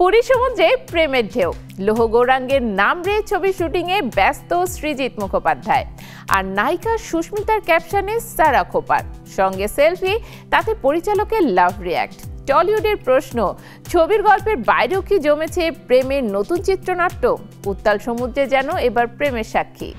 পুরী সমুদ্রে প্রেমের ঢেউ, লৌহ গৌরাঙ্গের নাম রে ছবি শুটিংয়ে ব্যস্ত সৃজিত মুখোপাধ্যায়। আর নায়িকা সুস্মিতার ক্যাপশনে সারা খোপার সঙ্গে সেলফি, তাতে পরিচালকের লাভ রিয়াক্ট। টলিউডের প্রশ্ন, ছবির গল্পের বাইরেও কি জমেছে প্রেমের নতুন চিত্রনাট্য? উত্তাল সমুদ্রে যেন এবার প্রেমের সাক্ষী।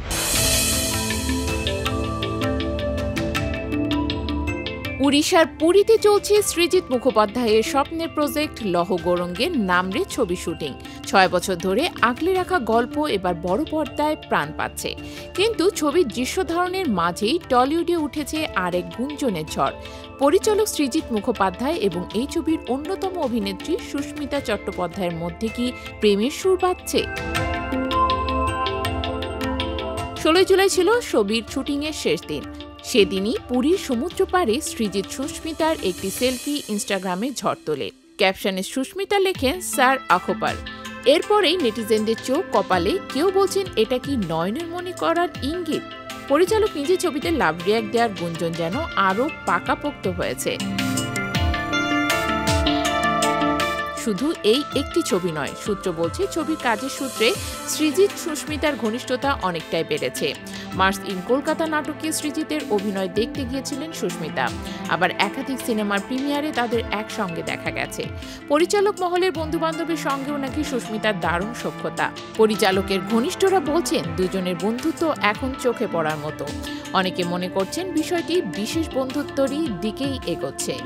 উড়িষ্যার পুরীতে চলছে সৃজিত মুখোপাধ্যায়ের স্বপ্নের প্রজেক্ট লৌহ গৌরাঙ্গের নাম রে ছবি শুটিং। 6 বছর ধরে আগলে রাখা গল্প এবার বড় পর্দায় প্রাণ পাচ্ছে। কিন্তু ছবির দৃশ্য ধারণের মাঝেই টলিউডে উঠেছে আরেক গুঞ্জনের ঝড়। পরিচালক সৃজিত মুখোপাধ্যায় এবং এই ছবির অন্যতম অভিনেত্রী সুস্মিতা চট্টোপাধ্যায়ের মধ্যে কি প্রেমের সুর বাজছে? 16 জুলাই ছিল ছবির শুটিংয়ের শেষ দিন। সেদিনই পুরীর সমুদ্র পাড়ে সৃজিত সুস্মিতার একটি সেলফি ইনস্টাগ্রামে ঝড় তোলে। ক্যাপশনে সুস্মিতা লেখেন স্যার আখোপার। এরপরেই নেটিজেনদের চোখ কপালে, কেউ বলছেন এটা কি নয়নের মনে করার ইঙ্গিত। পরিচালক নিজে ছবিতে লাভ রিয়াক্ট দেওয়ার গুঞ্জন যেন আরও পাকাপোক্ত হয়েছে। শুধু এই একটি ছবি নয়, সূত্র বলছে ছবির কাজের সূত্রে সৃজিত সুস্মিতার ঘনিষ্ঠতা অনেকটাই বেড়েছে। মার্স ইন কলকাতা নাটকে সৃজিতের অভিনয় দেখতে গিয়েছিলেন সুস্মিতা। আবার একাধিক সিনেমার প্রিমিয়ারে তাদের একসঙ্গে দেখা গেছে। পরিচালক মহলের বন্ধুবান্ধবের সঙ্গেও নাকি সুস্মিতার দারুণ সখ্যতা। পরিচালকের ঘনিষ্ঠরা বলছেন দুজনের বন্ধুত্ব এখন চোখে পড়ার মতো। অনেকে মনে করছেন বিষয়টি বিশেষ বন্ধুত্বেরই দিকেই এগোচ্ছে।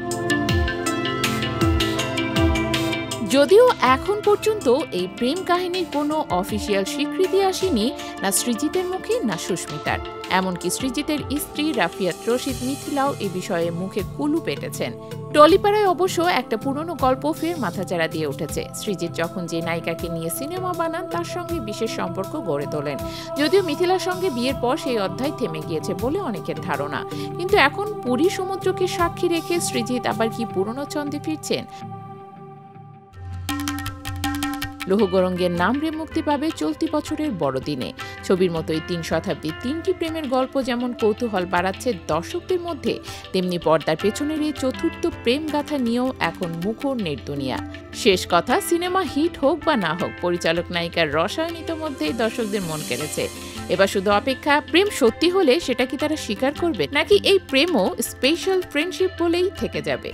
যদিও এখন পর্যন্ত এই প্রেম কাহিনীর কোনো অফিসিয়াল স্বীকৃতি আসেনি, না সৃজিতের মুখে না সুস্মিতার। এমনকি সৃজিতের স্ত্রী রাফিয়াত রশিদ মিথিলাও এ বিষয়ে মুখে কুলু পেটেছেন। টলিপাড়ায় অবশ্য একটা পুরনো গল্প ফের মাথাচাড়া দিয়ে উঠেছে। সৃজিত যখন যে নায়িকাকে নিয়ে সিনেমা বানান, তার সঙ্গে বিশেষ সম্পর্ক গড়ে তোলেন। যদিও মিথিলার সঙ্গে বিয়ের পর সেই অধ্যায় থেমে গিয়েছে বলে অনেকের ধারণা। কিন্তু এখন পুরী সমুদ্রকে সাক্ষী রেখে সৃজিত আবার কি পুরনো ছন্দে ফিরছেন? লৌহ গৌরাঙ্গের নাম রে মুক্তি পাবে চলতি বছরের বড়দিনে। ছবির মতোই 3 শতাব্দীর 3টি প্রেমের গল্প যেমন কৌতূহল বাড়াচ্ছে দর্শকদের মধ্যে, তেমনি পর্দার পেছনের এই চতুর্থ প্রেম গাথা নিয়েও এখন মুখর নেট দুনিয়া। শেষ কথা, সিনেমা হিট হোক বা না হোক, পরিচালক নায়িকার রসায়নিত মধ্যেই দর্শকদের মন কেড়েছে। এবার শুধু অপেক্ষা, প্রেম সত্যি হলে সেটা কি তারা স্বীকার করবে, নাকি এই প্রেমও স্পেশাল ফ্রেন্ডশিপ বলেই থেকে যাবে।